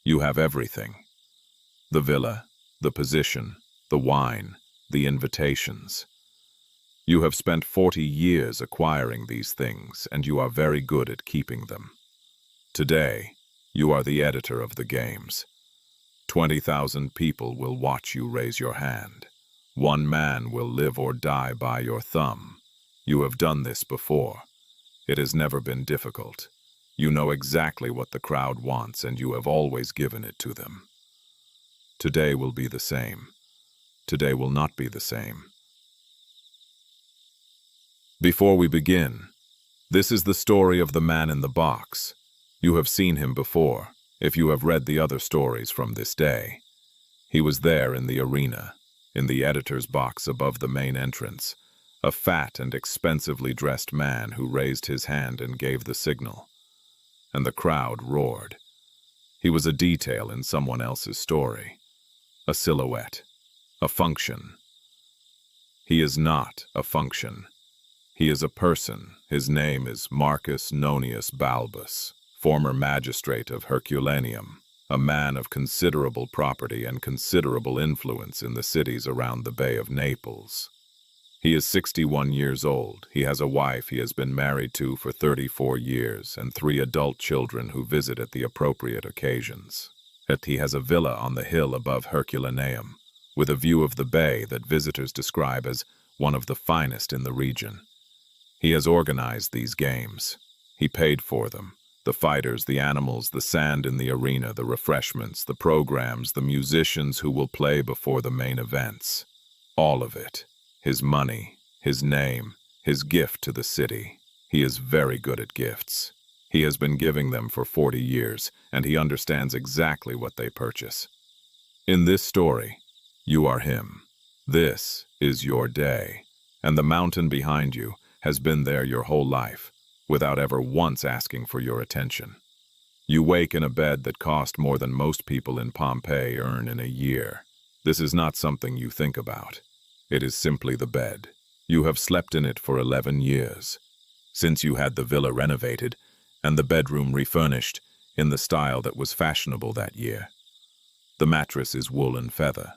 You have everything. The villa, the position, the wine, the invitations. You have spent 40 years acquiring these things, and you are very good at keeping them. Today, you are the editor of the games. 20,000 people will watch you raise your hand. One man will live or die by your thumb. You have done this before. It has never been difficult. You know exactly what the crowd wants, and you have always given it to them. Today will be the same. Today will not be the same. Before we begin, this is the story of the man in the box. You have seen him before, if you have read the other stories from this day. He was there in the arena, in the editor's box above the main entrance, a fat and expensively dressed man who raised his hand and gave the signal. And the crowd roared. He was a detail in someone else's story, a silhouette, a function. He is not a function. He is a person. His name is Marcus Nonius Balbus, former magistrate of Herculaneum, a man of considerable property and considerable influence in the cities around the Bay of Naples. He is 61 years old. He has a wife he has been married to for 34 years and 3 adult children who visit at the appropriate occasions. He has a villa on the hill above Herculaneum, with a view of the bay that visitors describe as one of the finest in the region. He has organized these games. He paid for them. The fighters, the animals, the sand in the arena, the refreshments, the programs, the musicians who will play before the main events. All of it. His money, his name, his gift to the city. He is very good at gifts. He has been giving them for 40 years, and he understands exactly what they purchase. In this story, you are him. This is your day, and the mountain behind you has been there your whole life, without ever once asking for your attention. You wake in a bed that cost more than most people in Pompeii earn in a year. This is not something you think about. It is simply the bed. You have slept in it for 11 years, since you had the villa renovated and the bedroom refurnished in the style that was fashionable that year. The mattress is wool and feather.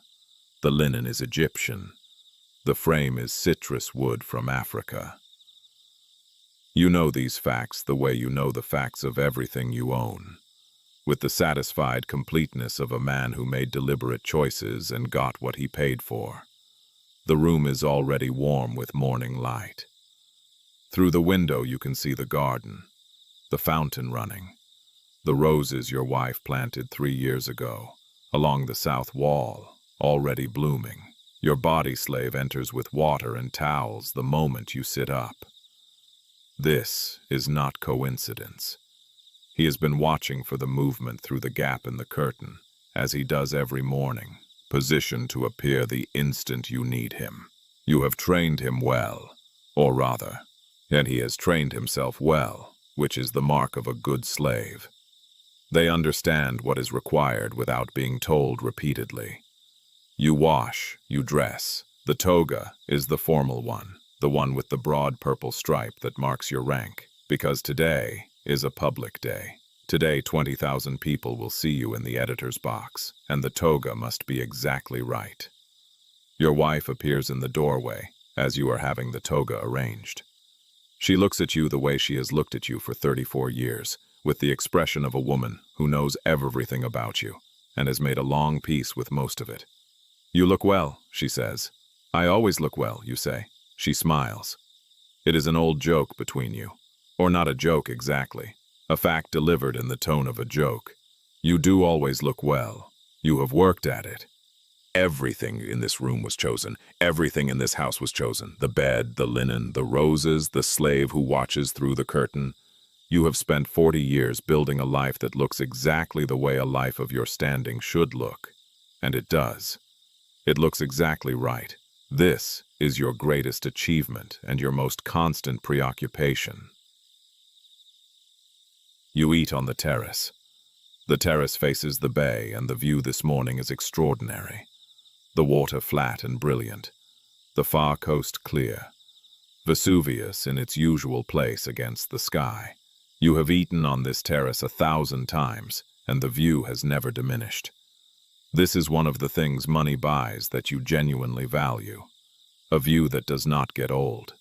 The linen is Egyptian. The frame is citrus wood from Africa. You know these facts the way you know the facts of everything you own, with the satisfied completeness of a man who made deliberate choices and got what he paid for. The room is already warm with morning light. Through the window you can see the garden, the fountain running, the roses your wife planted 3 years ago, along the south wall, already blooming. Your body slave enters with water and towels the moment you sit up. This is not coincidence. He has been watching for the movement through the gap in the curtain, as he does every morning, positioned to appear the instant you need him. You have trained him well, or rather, and he has trained himself well, which is the mark of a good slave. They understand what is required without being told repeatedly. You wash, you dress. The toga is the formal one, the one with the broad purple stripe that marks your rank, because today is a public day. Today 20,000 people will see you in the editor's box, and the toga must be exactly right. Your wife appears in the doorway as you are having the toga arranged. She looks at you the way she has looked at you for 34 years, with the expression of a woman who knows everything about you and has made a long peace with most of it. You look well, she says. I always look well, you say. She smiles. It is an old joke between you, or not a joke exactly, a fact delivered in the tone of a joke. You do always look well. You have worked at it. Everything in this room was chosen. Everything in this house was chosen. The bed, the linen, the roses, the slave who watches through the curtain. You have spent 40 years building a life that looks exactly the way a life of your standing should look. And it does. It looks exactly right. This is your greatest achievement and your most constant preoccupation. You eat on the terrace. The terrace faces the bay, and the view this morning is extraordinary. The water flat and brilliant, the far coast clear, Vesuvius in its usual place against the sky. You have eaten on this terrace 1,000 times, and the view has never diminished. This is one of the things money buys that you genuinely value, a view that does not get old.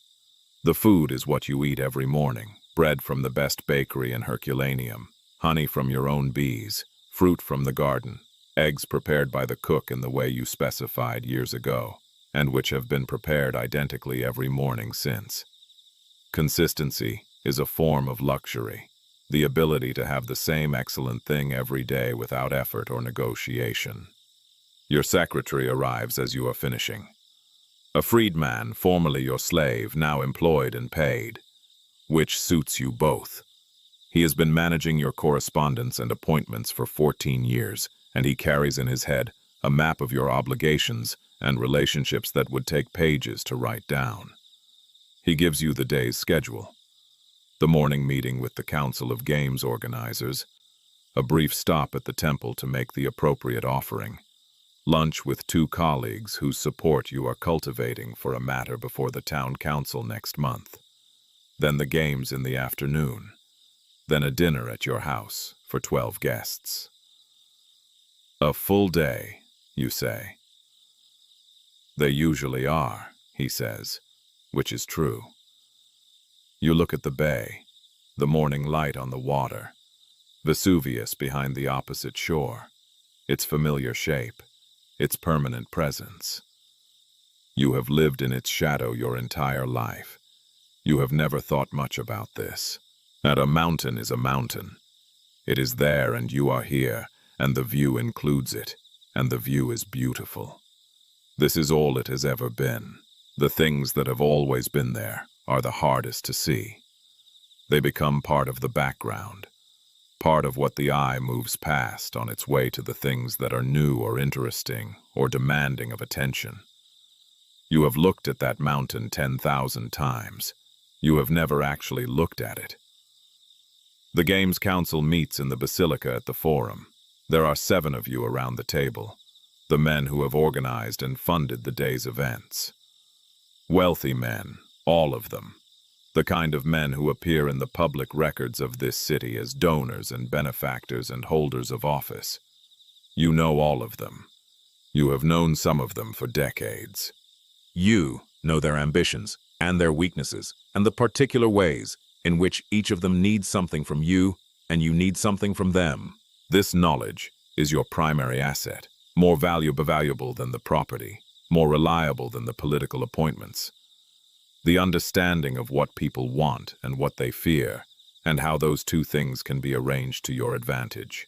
The food is what you eat every morning, bread from the best bakery in Herculaneum, honey from your own bees, fruit from the garden, eggs prepared by the cook in the way you specified years ago, and which have been prepared identically every morning since. Consistency is a form of luxury, the ability to have the same excellent thing every day without effort or negotiation. Your secretary arrives as you are finishing. A freedman, formerly your slave, now employed and paid, which suits you both. He has been managing your correspondence and appointments for 14 years, and he carries in his head a map of your obligations and relationships that would take pages to write down. He gives you the day's schedule. The morning meeting with the Council of Games organizers, a brief stop at the temple to make the appropriate offering, lunch with 2 colleagues whose support you are cultivating for a matter before the town council next month, then the games in the afternoon, then a dinner at your house for 12 guests. A full day, you say. They usually are, he says, which is true. You look at the bay, the morning light on the water, Vesuvius behind the opposite shore, its familiar shape, its permanent presence. You have lived in its shadow your entire life. You have never thought much about this. That a mountain is a mountain. It is there and you are here, and the view includes it, and the view is beautiful. This is all it has ever been. The things that have always been there are the hardest to see. They become part of the background, part of what the eye moves past on its way to the things that are new or interesting or demanding of attention. You have looked at that mountain 10,000 times. You have never actually looked at it. The Games Council meets in the Basilica at the Forum. There are 7 of you around the table, the men who have organized and funded the day's events. Wealthy men, all of them, the kind of men who appear in the public records of this city as donors and benefactors and holders of office. You know all of them. You have known some of them for decades. You know their ambitions and their weaknesses and the particular ways in which each of them needs something from you and you need something from them. This knowledge is your primary asset, more valuable than the property, more reliable than the political appointments. The understanding of what people want and what they fear, and how those 2 things can be arranged to your advantage.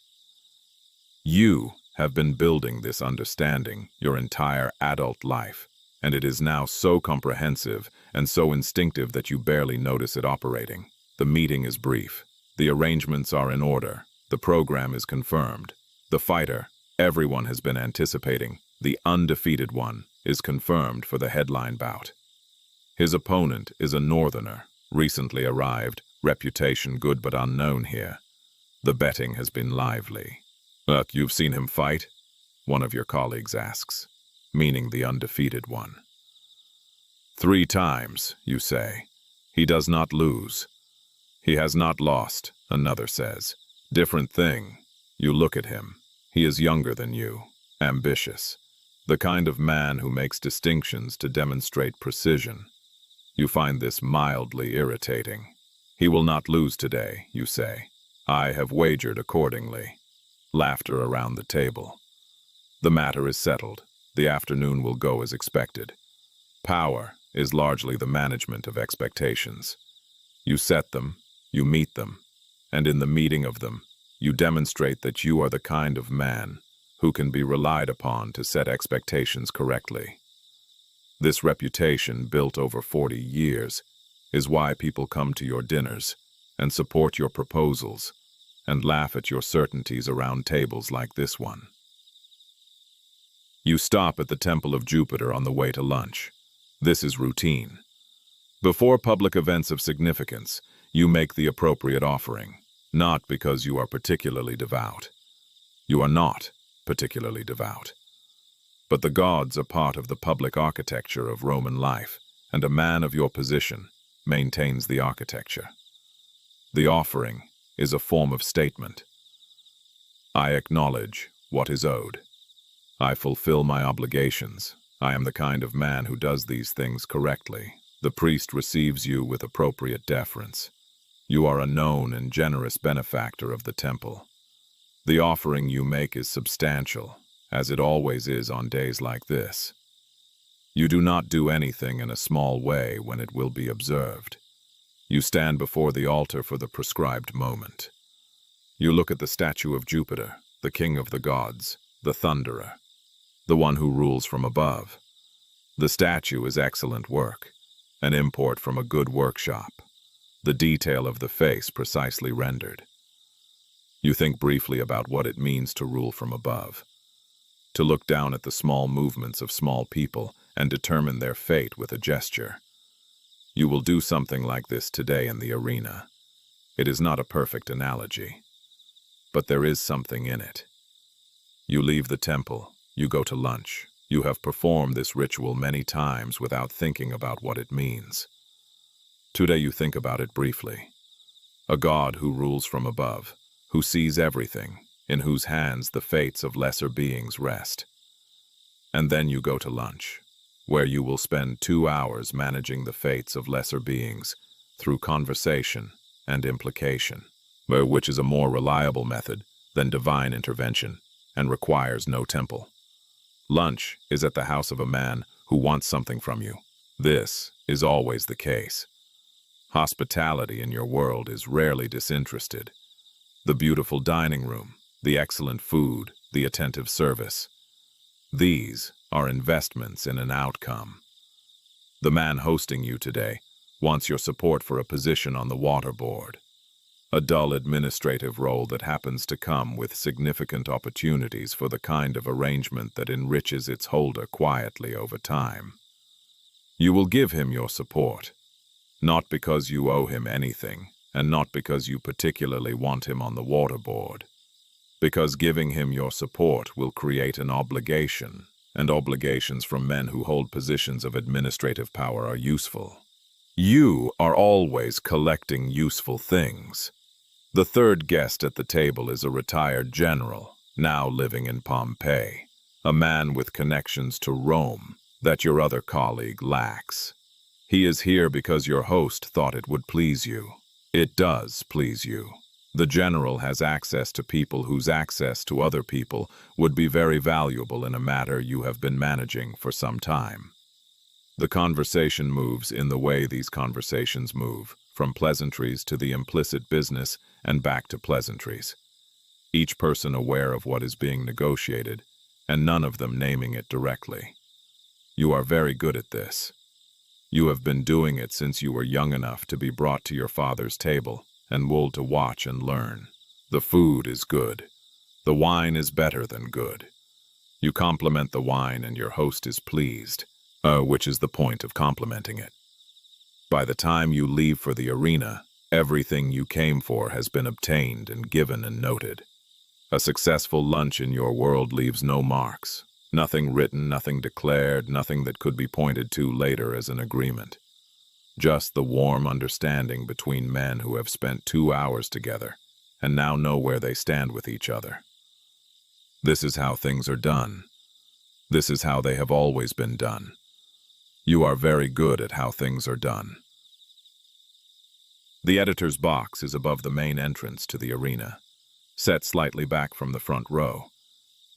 You have been building this understanding your entire adult life, and it is now so comprehensive and so instinctive that you barely notice it operating. The meeting is brief. The arrangements are in order. The program is confirmed. The fighter, everyone has been anticipating, the undefeated one, is confirmed for the headline bout. His opponent is a northerner, recently arrived, reputation good but unknown here. The betting has been lively. Look, you've seen him fight? One of your colleagues asks, meaning the undefeated one. 3 times, you say. He does not lose. He has not lost, another says. Different thing. You look at him. He is younger than you, ambitious, the kind of man who makes distinctions to demonstrate precision. You find this mildly irritating. He will not lose today, you say. I have wagered accordingly. Laughter around the table. The matter is settled. The afternoon will go as expected. Power is largely the management of expectations. You set them, you meet them, and in the meeting of them, you demonstrate that you are the kind of man who can be relied upon to set expectations correctly. This reputation, built over 40 years, is why people come to your dinners and support your proposals and laugh at your certainties around tables like this one. You stop at the Temple of Jupiter on the way to lunch. This is routine. Before public events of significance, you make the appropriate offering, not because you are particularly devout. You are not particularly devout. But the gods are part of the public architecture of Roman life, and a man of your position maintains the architecture. The offering is a form of statement. I acknowledge what is owed. I fulfill my obligations. I am the kind of man who does these things correctly. The priest receives you with appropriate deference. You are a known and generous benefactor of the temple. The offering you make is substantial, as it always is on days like this. You do not do anything in a small way when it will be observed. You stand before the altar for the prescribed moment. You look at the statue of Jupiter, the king of the gods, the thunderer, the one who rules from above. The statue is excellent work, an import from a good workshop, the detail of the face precisely rendered. You think briefly about what it means to rule from above, to look down at the small movements of small people and determine their fate with a gesture. You will do something like this today in the arena. It is not a perfect analogy, but there is something in it. You leave the temple, you go to lunch. You have performed this ritual many times without thinking about what it means. Today you think about it briefly. A God who rules from above, who sees everything, in whose hands the fates of lesser beings rest. And then you go to lunch, where you will spend 2 hours managing the fates of lesser beings through conversation and implication, which is a more reliable method than divine intervention and requires no temple. Lunch is at the house of a man who wants something from you. This is always the case. Hospitality in your world is rarely disinterested. The beautiful dining room, the excellent food, the attentive service. These are investments in an outcome. The man hosting you today wants your support for a position on the water board, a dull administrative role that happens to come with significant opportunities for the kind of arrangement that enriches its holder quietly over time. You will give him your support, not because you owe him anything, and not because you particularly want him on the water board, because giving him your support will create an obligation, and obligations from men who hold positions of administrative power are useful. You are always collecting useful things. The third guest at the table is a retired general, now living in Pompeii, a man with connections to Rome that your other colleague lacks. He is here because your host thought it would please you. It does please you. The general has access to people whose access to other people would be very valuable in a matter you have been managing for some time. The conversation moves in the way these conversations move, from pleasantries to the implicit business and back to pleasantries. Each person aware of what is being negotiated, and none of them naming it directly. You are very good at this. You have been doing it since you were young enough to be brought to your father's table and told to watch and learn. The food is good. The wine is better than good. You compliment the wine and your host is pleased, which is the point of complimenting it. By the time you leave for the arena, everything you came for has been obtained and given and noted. A successful lunch in your world leaves no marks. Nothing written, nothing declared, nothing that could be pointed to later as an agreement. Just the warm understanding between men who have spent 2 hours together and now know where they stand with each other. This is how things are done. This is how they have always been done. You are very good at how things are done. The editor's box is above the main entrance to the arena, set slightly back from the front row,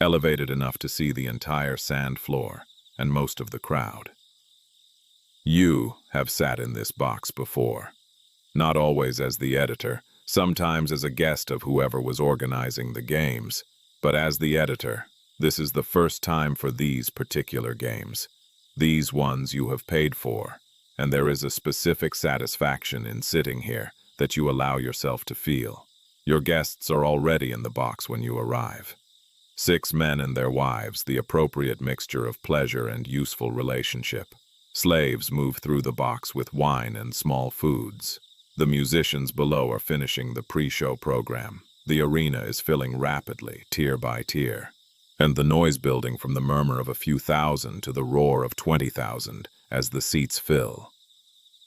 elevated enough to see the entire sand floor and most of the crowd. You have sat in this box before, not always as the editor, sometimes as a guest of whoever was organizing the games, but as the editor. This is the first time for these particular games. These ones you have paid for, and there is a specific satisfaction in sitting here that you allow yourself to feel. Your guests are already in the box when you arrive. 6 men and their wives, the appropriate mixture of pleasure and useful relationship. Slaves move through the box with wine and small foods. The musicians below are finishing the pre-show program. The arena is filling rapidly, tier by tier, and the noise building from the murmur of a few thousand to the roar of 20,000 as the seats fill.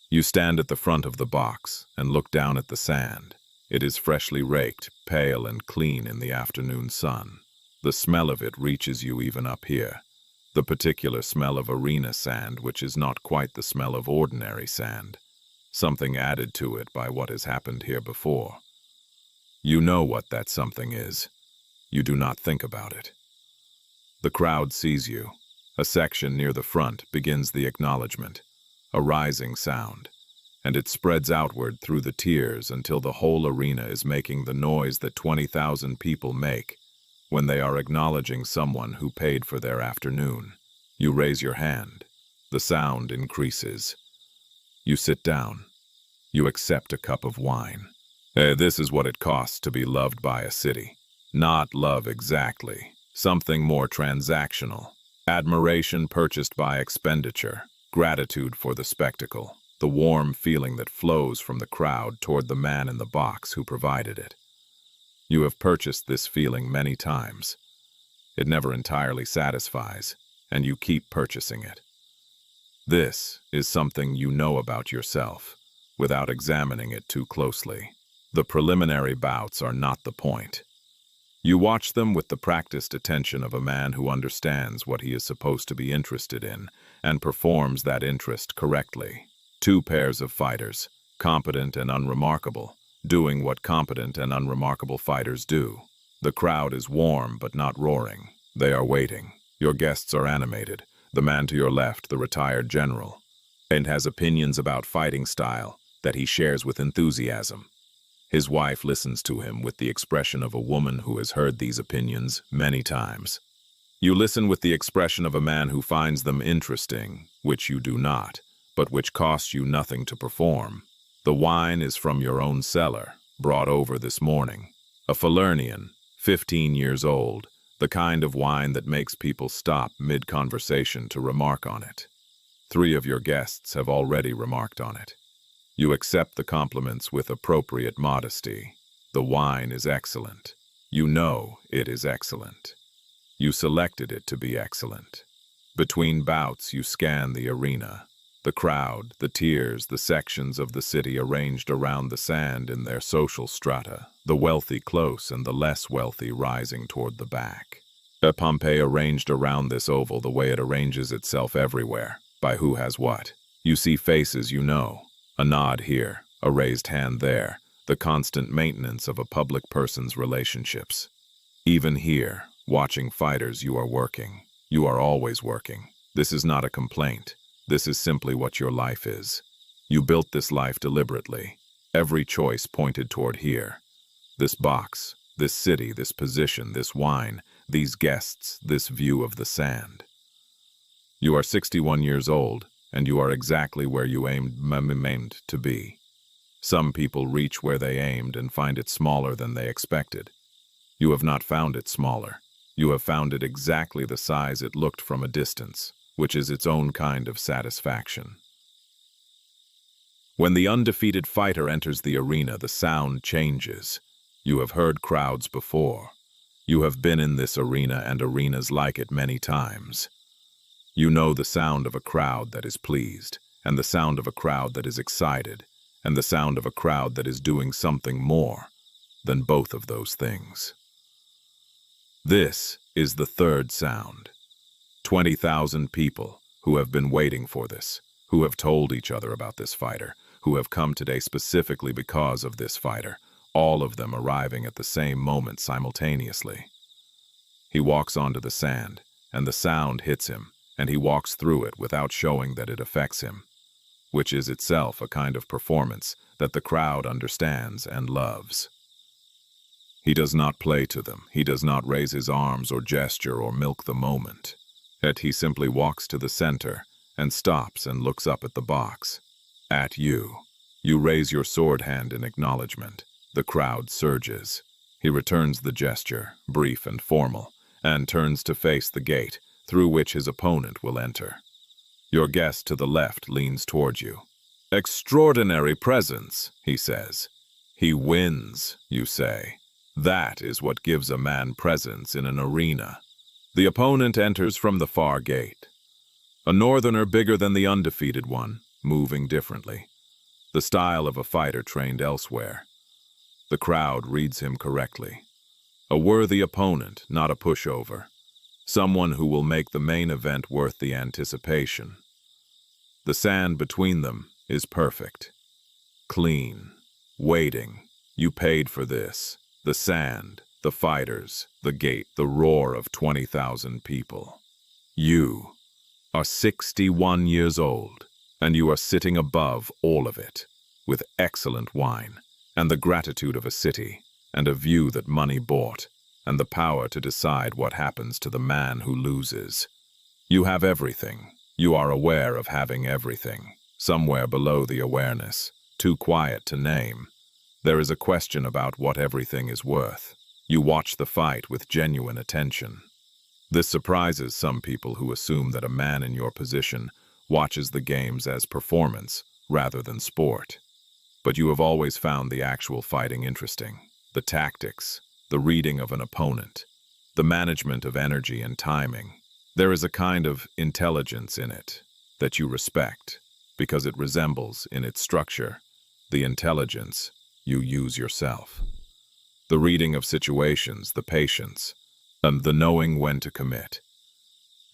You stand at the front of the box and look down at the sand. It is freshly raked, pale and clean in the afternoon sun. The smell of it reaches you even up here. The particular smell of arena sand, which is not quite the smell of ordinary sand. Something added to it by what has happened here before. You know what that something is. You do not think about it. The crowd sees you. A section near the front begins the acknowledgement, a rising sound, and it spreads outward through the tiers until the whole arena is making the noise that 20,000 people make when they are acknowledging someone who paid for their afternoon. You raise your hand. The sound increases. You sit down. You accept a cup of wine. This is what it costs to be loved by a city. Not love exactly. Something more transactional. Admiration purchased by expenditure. Gratitude for the spectacle. The warm feeling that flows from the crowd toward the man in the box who provided it. You have purchased this feeling many times. It never entirely satisfies, and you keep purchasing it. This is something you know about yourself, without examining it too closely. The preliminary bouts are not the point. You watch them with the practiced attention of a man who understands what he is supposed to be interested in and performs that interest correctly. Two pairs of fighters, competent and unremarkable, doing what competent and unremarkable fighters do. The crowd is warm but not roaring. They are waiting. Your guests are animated. The man to your left, the retired general, and has opinions about fighting style that he shares with enthusiasm. His wife listens to him with the expression of a woman who has heard these opinions many times. You listen with the expression of a man who finds them interesting, which you do not, but which costs you nothing to perform. The wine is from your own cellar, brought over this morning. A Falernian, 15 years old, the kind of wine that makes people stop mid-conversation to remark on it. 3 of your guests have already remarked on it. You accept the compliments with appropriate modesty. The wine is excellent. You know it is excellent. You selected it to be excellent. Between bouts, you scan the arena. The crowd, the tiers, the sections of the city arranged around the sand in their social strata, the wealthy close and the less wealthy rising toward the back. Pompeii arranged around this oval the way it arranges itself everywhere, by who has what. You see faces you know. A nod here, a raised hand there, the constant maintenance of a public person's relationships. Even here, watching fighters, you are working. You are always working. This is not a complaint. This is simply what your life is. You built this life deliberately. Every choice pointed toward here. This box, this city, this position, this wine, these guests, this view of the sand. You are 61 years old, and you are exactly where you aimed to be. Some people reach where they aimed and find it smaller than they expected. You have not found it smaller. You have found it exactly the size it looked from a distance, which is its own kind of satisfaction. When the undefeated fighter enters the arena, the sound changes. You have heard crowds before. You have been in this arena and arenas like it many times. You know the sound of a crowd that is pleased, and the sound of a crowd that is excited, and the sound of a crowd that is doing something more than both of those things. This is the third sound. 20,000 people who have been waiting for this, who have told each other about this fighter, who have come today specifically because of this fighter, all of them arriving at the same moment simultaneously. He walks onto the sand, and the sound hits him, and he walks through it without showing that it affects him, which is itself a kind of performance that the crowd understands and loves. He does not play to them. He does not raise his arms or gesture or milk the moment. Yet he simply walks to the center and stops and looks up at the box. At you. You raise your sword hand in acknowledgement. The crowd surges. He returns the gesture, brief and formal, and turns to face the gate, through which his opponent will enter. Your guest to the left leans towards you. Extraordinary presence, he says. He wins, you say. That is what gives a man presence in an arena. The opponent enters from the far gate. A northerner bigger than the undefeated one, moving differently. The style of a fighter trained elsewhere. The crowd reads him correctly. A worthy opponent, not a pushover. Someone who will make the main event worth the anticipation. The sand between them is perfect. Clean. Waiting. You paid for this. The sand, the fighters, the gate, the roar of 20,000 people. You are 61 years old, and you are sitting above all of it, with excellent wine, and the gratitude of a city, and a view that money bought, and the power to decide what happens to the man who loses. You have everything. You are aware of having everything, somewhere below the awareness, too quiet to name. There is a question about what everything is worth. You watch the fight with genuine attention. This surprises some people who assume that a man in your position watches the games as performance rather than sport. But you have always found the actual fighting interesting. The tactics, the reading of an opponent, the management of energy and timing. There is a kind of intelligence in it that you respect because it resembles, in its structure, the intelligence you use yourself. The reading of situations, the patience, and the knowing when to commit.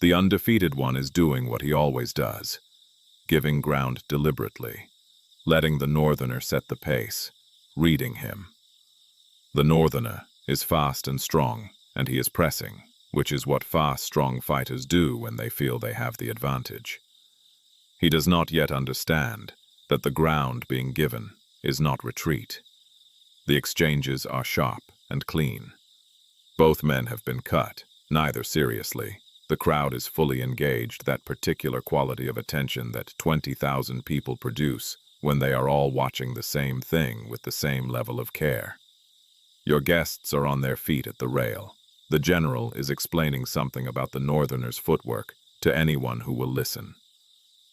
The undefeated one is doing what he always does, giving ground deliberately, letting the northerner set the pace, reading him. The northerner is fast and strong, and he is pressing, which is what fast, strong fighters do when they feel they have the advantage. He does not yet understand that the ground being given is not retreat. The exchanges are sharp and clean. Both men have been cut, neither seriously. The crowd is fully engaged, that particular quality of attention that 20,000 people produce when they are all watching the same thing with the same level of care. Your guests are on their feet at the rail. The general is explaining something about the northerner's footwork to anyone who will listen.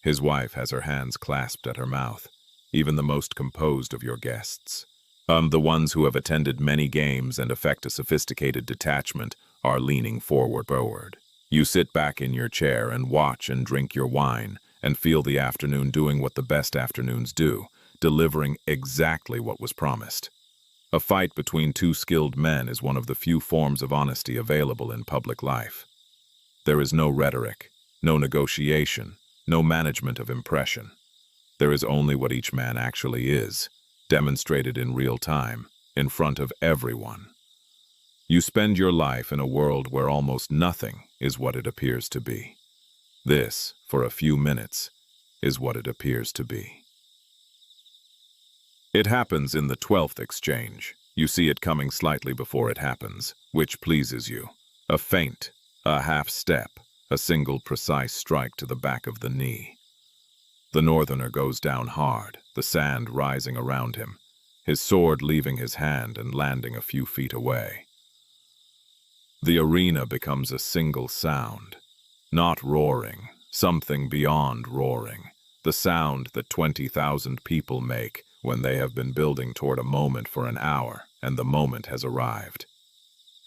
His wife has her hands clasped at her mouth, even the most composed of your guests. The ones who have attended many games and affect a sophisticated detachment are leaning forward. You sit back in your chair and watch and drink your wine and feel the afternoon doing what the best afternoons do, delivering exactly what was promised. A fight between two skilled men is one of the few forms of honesty available in public life. There is no rhetoric, no negotiation, no management of impression. There is only what each man actually is, demonstrated in real time, in front of everyone. You spend your life in a world where almost nothing is what it appears to be. This, for a few minutes, is what it appears to be. It happens in the 12th exchange. You see it coming slightly before it happens, which pleases you. A feint, a half step, a single precise strike to the back of the knee. The northerner goes down hard, the sand rising around him, his sword leaving his hand and landing a few feet away. The arena becomes a single sound, not roaring, something beyond roaring, the sound that 20,000 people make when they have been building toward a moment for an hour and the moment has arrived.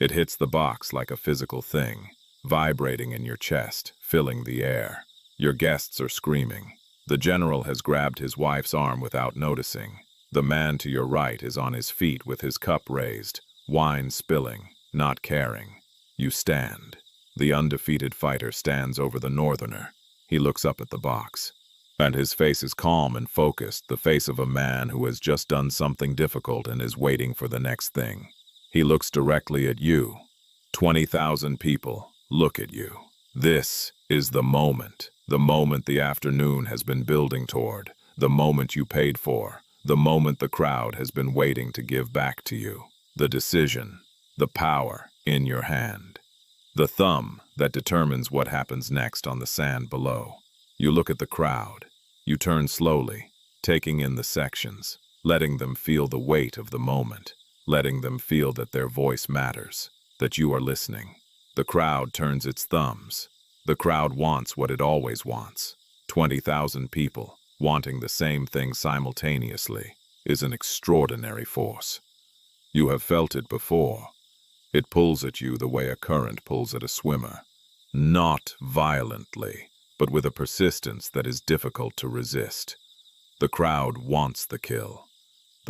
It hits the box like a physical thing, vibrating in your chest, filling the air. Your guests are screaming. The general has grabbed his wife's arm without noticing. The man to your right is on his feet with his cup raised, wine spilling, not caring. You stand. The undefeated fighter stands over the northerner. He looks up at the box, and his face is calm and focused, the face of a man who has just done something difficult and is waiting for the next thing. He looks directly at you. 20,000 people look at you. This is the moment the afternoon has been building toward, the moment you paid for, the moment the crowd has been waiting to give back to you. The decision, the power in your hand. The thumb that determines what happens next on the sand below. You look at the crowd. You turn slowly, taking in the sections, letting them feel the weight of the moment, letting them feel that their voice matters, that you are listening. The crowd turns its thumbs. The crowd wants what it always wants. 20,000 people wanting the same thing simultaneously is an extraordinary force. You have felt it before. It pulls at you the way a current pulls at a swimmer. Not violently, but with a persistence that is difficult to resist. The crowd wants the kill.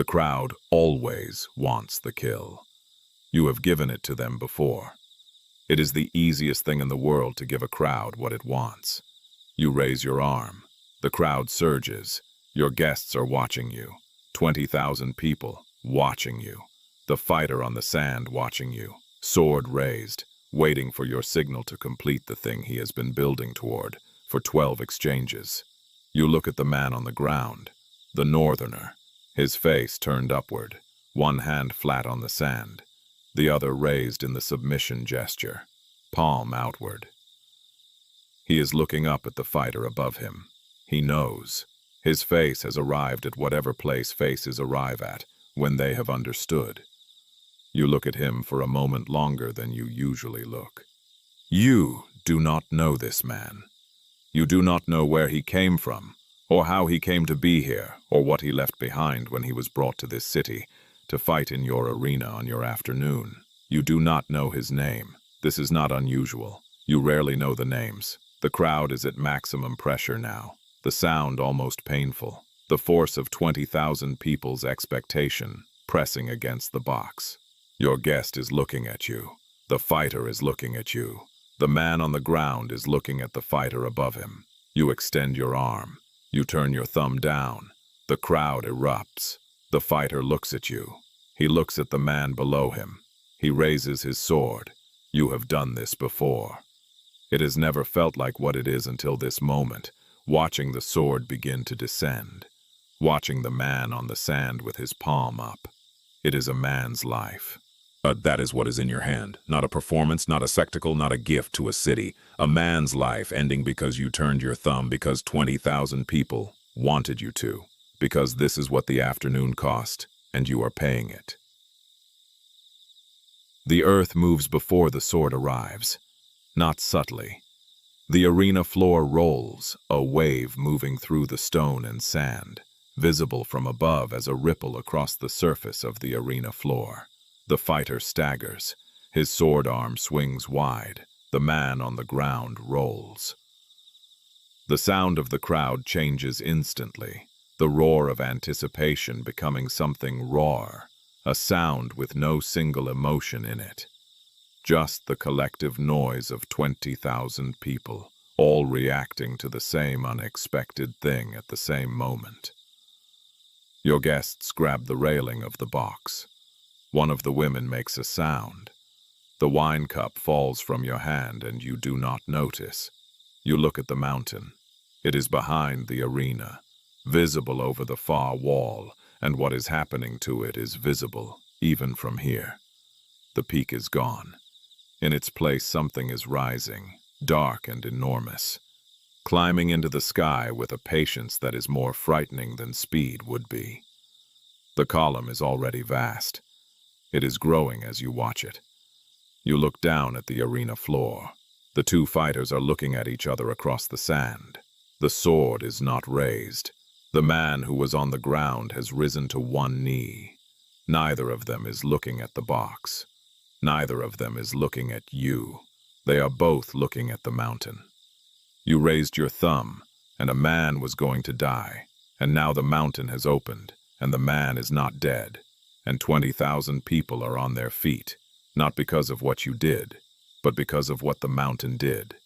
The crowd always wants the kill. You have given it to them before. It is the easiest thing in the world to give a crowd what it wants. You raise your arm. The crowd surges. Your guests are watching you. 20,000 people watching you. The fighter on the sand watching you, sword raised, waiting for your signal to complete the thing he has been building toward for 12 exchanges. You look at the man on the ground, the northerner, his face turned upward, one hand flat on the sand, the other raised in the submission gesture, palm outward. He is looking up at the fighter above him. He knows. His face has arrived at whatever place faces arrive at when they have understood. You look at him for a moment longer than you usually look. You do not know this man. You do not know where he came from, or how he came to be here, or what he left behind when he was brought to this city to fight in your arena on your afternoon. You do not know his name. This is not unusual. You rarely know the names. The crowd is at maximum pressure now, the sound almost painful, the force of 20,000 people's expectation pressing against the box. Your guest is looking at you. The fighter is looking at you. The man on the ground is looking at the fighter above him. You extend your arm. You turn your thumb down. The crowd erupts. The fighter looks at you. He looks at the man below him. He raises his sword. You have done this before. It has never felt like what it is until this moment, watching the sword begin to descend, watching the man on the sand with his palm up. It is a man's life. That is what is in your hand. Not a performance, not a spectacle, not a gift to a city. A man's life ending because you turned your thumb, because 20,000 people wanted you to, because this is what the afternoon cost, and you are paying it. The earth moves before the sword arrives, not subtly. The arena floor rolls, a wave moving through the stone and sand, visible from above as a ripple across the surface of the arena floor. The fighter staggers. His sword arm swings wide. The man on the ground rolls. The sound of the crowd changes instantly, the roar of anticipation becoming something raw, a sound with no single emotion in it. Just the collective noise of 20,000 people, all reacting to the same unexpected thing at the same moment. Your guests grab the railing of the box. One of the women makes a sound. The wine cup falls from your hand and you do not notice. You look at the mountain. It is behind the arena, visible over the far wall, and what is happening to it is visible, even from here. The peak is gone. In its place something is rising, dark and enormous, climbing into the sky with a patience that is more frightening than speed would be. The column is already vast. It is growing as you watch it. You look down at the arena floor. The two fighters are looking at each other across the sand. The sword is not raised. The man who was on the ground has risen to one knee. Neither of them is looking at the box. Neither of them is looking at you. They are both looking at the mountain. You raised your thumb, and a man was going to die, and now the mountain has opened, and the man is not dead. And 20,000 people are on their feet, not because of what you did, but because of what the mountain did.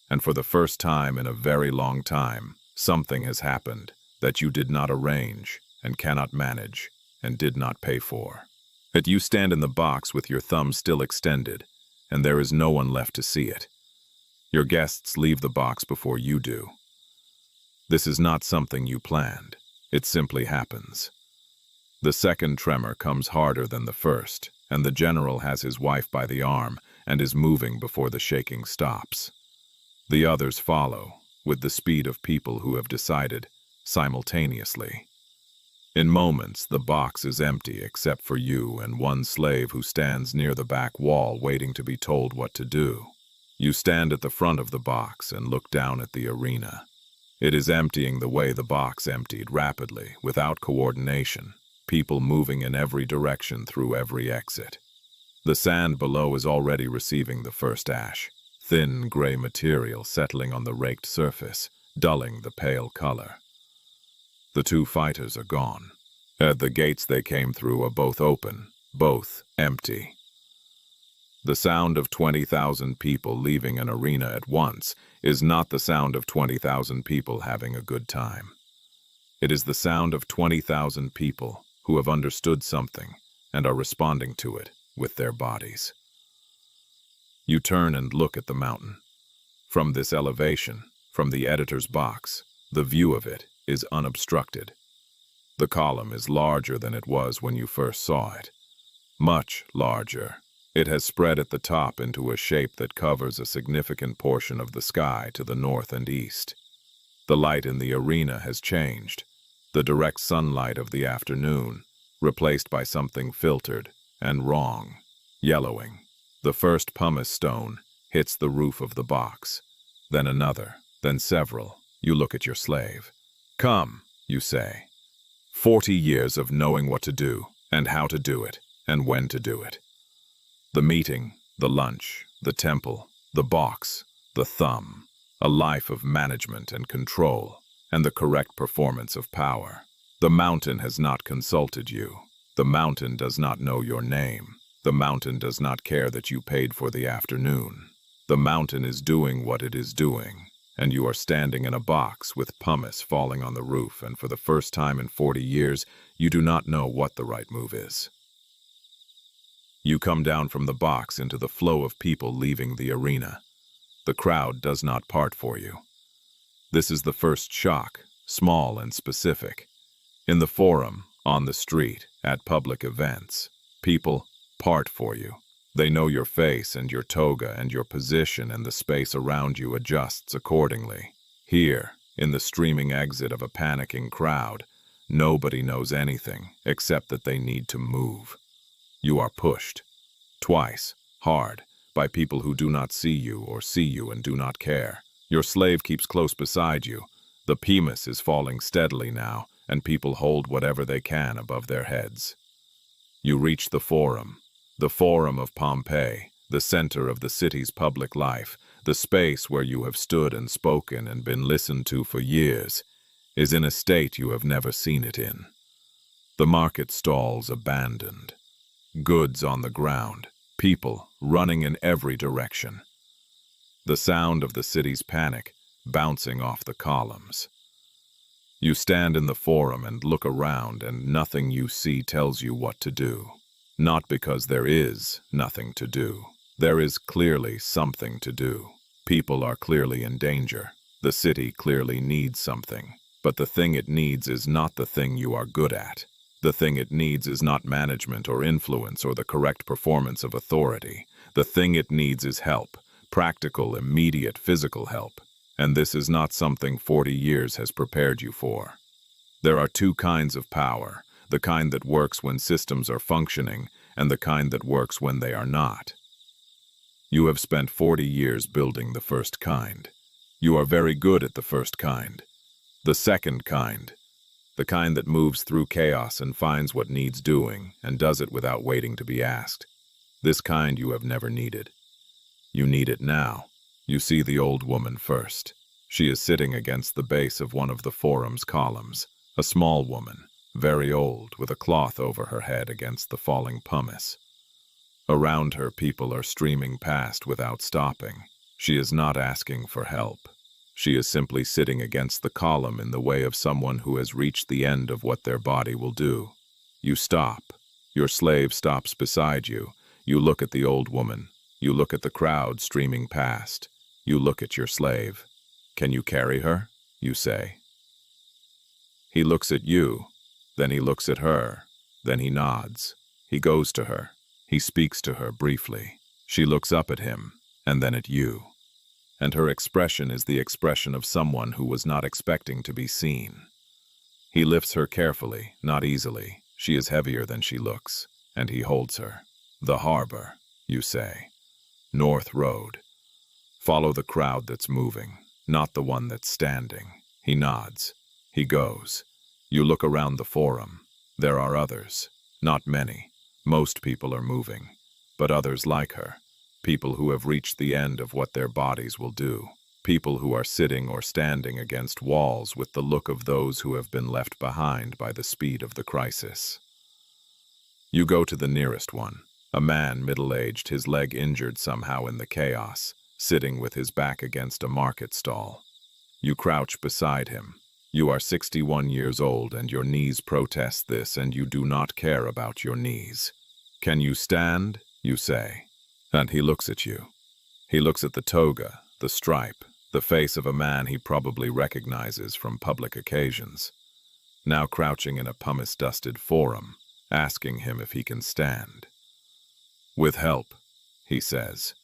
And for the first time in a very long time, something has happened that you did not arrange, and cannot manage, and did not pay for. Yet you stand in the box with your thumb still extended, and there is no one left to see it. Your guests leave the box before you do. This is not something you planned. It simply happens. The second tremor comes harder than the first, and the general has his wife by the arm and is moving before the shaking stops. The others follow, with the speed of people who have decided, simultaneously. In moments, the box is empty except for you and one slave who stands near the back wall waiting to be told what to do. You stand at the front of the box and look down at the arena. It is emptying the way the box emptied, rapidly, without coordination. People moving in every direction through every exit. The sand below is already receiving the first ash, thin gray material settling on the raked surface, dulling the pale color. The two fighters are gone. The gates they came through are both open, both empty. The sound of 20,000 people leaving an arena at once is not the sound of 20,000 people having a good time. It is the sound of 20,000 people who have understood something and are responding to it with their bodies. You turn and look at the mountain. From this elevation, from the editor's box, the view of it is unobstructed. The column is larger than it was when you first saw it. Much larger. It has spread at the top into a shape that covers a significant portion of the sky to the north and east. The light in the arena has changed. The direct sunlight of the afternoon, replaced by something filtered and wrong, yellowing. The first pumice stone hits the roof of the box, then another, then several. You look at your slave. Come, you say. 40 years of knowing what to do, and how to do it, and when to do it. The meeting, the lunch, the temple, the box, the thumb, a life of management and control, and the correct performance of power. The mountain has not consulted you. The mountain does not know your name. The mountain does not care that you paid for the afternoon. The mountain is doing what it is doing, and you are standing in a box with pumice falling on the roof, and for the first time in 40 years, you do not know what the right move is. You come down from the box into the flow of people leaving the arena. The crowd does not part for you. This is the first shock, small and specific. In the forum, on the street, at public events, people part for you. They know your face and your toga and your position, and the space around you adjusts accordingly. Here, in the streaming exit of a panicking crowd, nobody knows anything except that they need to move. You are pushed, twice, hard, by people who do not see you or see you and do not care. Your slave keeps close beside you. The pumice is falling steadily now, and people hold whatever they can above their heads. You reach the forum of Pompeii, the center of the city's public life, the space where you have stood and spoken and been listened to for years, is in a state you have never seen it in. The market stalls abandoned, goods on the ground, people running in every direction. The sound of the city's panic bouncing off the columns. You stand in the forum and look around, and nothing you see tells you what to do. Not because there is nothing to do. There is clearly something to do. People are clearly in danger. The city clearly needs something. But the thing it needs is not the thing you are good at. The thing it needs is not management or influence or the correct performance of authority. The thing it needs is help. Practical, immediate, physical help. And this is not something 40 years has prepared you for. There are two kinds of power. The kind that works when systems are functioning, and the kind that works when they are not. You have spent 40 years building the first kind. You are very good at the first kind. The second kind, the kind that moves through chaos and finds what needs doing, and does it without waiting to be asked. This kind you have never needed. You need it now. You see the old woman first. She is sitting against the base of one of the forum's columns, a small woman, very old, with a cloth over her head against the falling pumice. Around her, people are streaming past without stopping. She is not asking for help. She is simply sitting against the column in the way of someone who has reached the end of what their body will do. You stop. Your slave stops beside you. You look at the old woman. You look at the crowd streaming past. You look at your slave. Can you carry her? You say. He looks at you. Then he looks at her. Then he nods. He goes to her. He speaks to her briefly. She looks up at him, and then at you. And her expression is the expression of someone who was not expecting to be seen. He lifts her carefully, not easily. She is heavier than she looks, and he holds her. The harbor, you say. North Road. Follow the crowd that's moving, not the one that's standing. He nods. He goes. You look around the forum. There are others. Not many. Most people are moving. But others like her. People who have reached the end of what their bodies will do. people who are sitting or standing against walls with the look of those who have been left behind by the speed of the crisis. You go to the nearest one, a man middle-aged, his leg injured somehow in the chaos, sitting with his back against a market stall. You crouch beside him. You are 61 years old and your knees protest this, and you do not care about your knees. "Can you stand?" you say. And he looks at you. He looks at the toga, the stripe, the face of a man he probably recognizes from public occasions, now crouching in a pumice-dusted forum, asking him if he can stand. "With help," he says.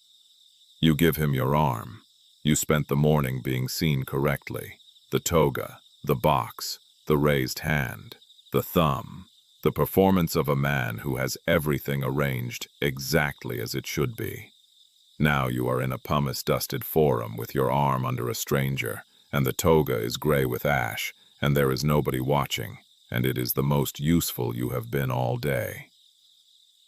You give him your arm. You spent the morning being seen correctly. The toga, the box, the raised hand, the thumb, the performance of a man who has everything arranged exactly as it should be. Now you are in a pumice-dusted forum with your arm under a stranger, and the toga is gray with ash, and there is nobody watching, and it is the most useful you have been all day.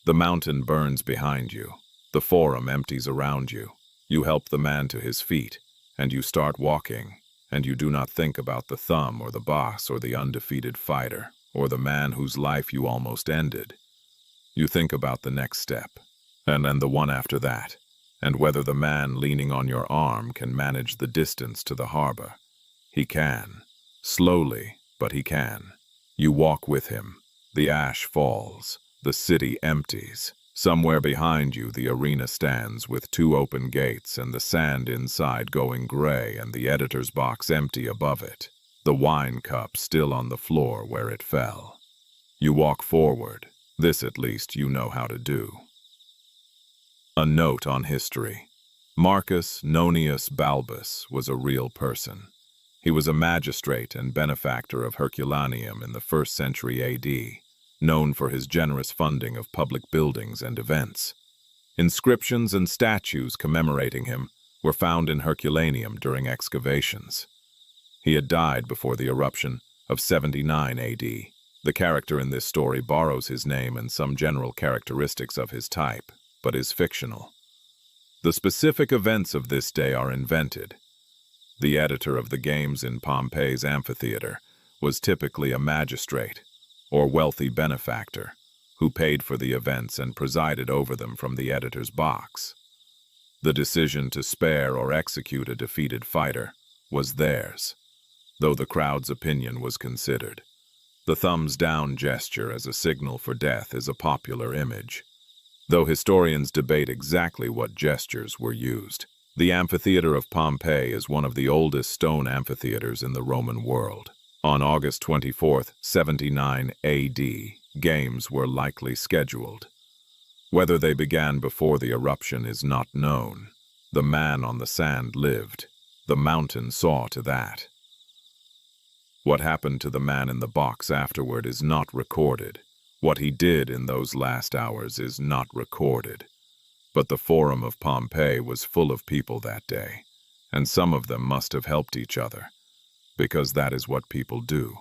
The mountain burns behind you. The forum empties around you. You help the man to his feet, and you start walking, and you do not think about the thumb or the boss or the undefeated fighter or the man whose life you almost ended. You think about the next step, and then the one after that, and whether the man leaning on your arm can manage the distance to the harbor. He can. Slowly, but he can. You walk with him. The ash falls. The city empties. Somewhere behind you the arena stands with 2 open gates and the sand inside going gray and the editor's box empty above it, the wine cup still on the floor where it fell. You walk forward. This at least you know how to do. A note on history. Marcus Nonius Balbus was a real person. He was a magistrate and benefactor of Herculaneum in the 1st century AD. Known for his generous funding of public buildings and events. Inscriptions and statues commemorating him were found in Herculaneum during excavations. He had died before the eruption of 79 AD. The character in this story borrows his name and some general characteristics of his type, but is fictional. The specific events of this day are invented. The editor of the games in Pompeii's amphitheater was typically a magistrate, or wealthy benefactor, who paid for the events and presided over them from the editor's box. The decision to spare or execute a defeated fighter was theirs, though the crowd's opinion was considered. The thumbs-down gesture as a signal for death is a popular image, though historians debate exactly what gestures were used. The amphitheater of Pompeii is one of the oldest stone amphitheaters in the Roman world. On August 24, 79 AD, games were likely scheduled. Whether they began before the eruption is not known. The man on the sand lived. The mountain saw to that. What happened to the man in the box afterward is not recorded. What he did in those last hours is not recorded. But the Forum of Pompeii was full of people that day, and some of them must have helped each other. Because that is what people do,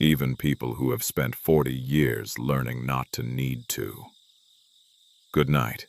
even people who have spent 40 years learning not to need to. Good night.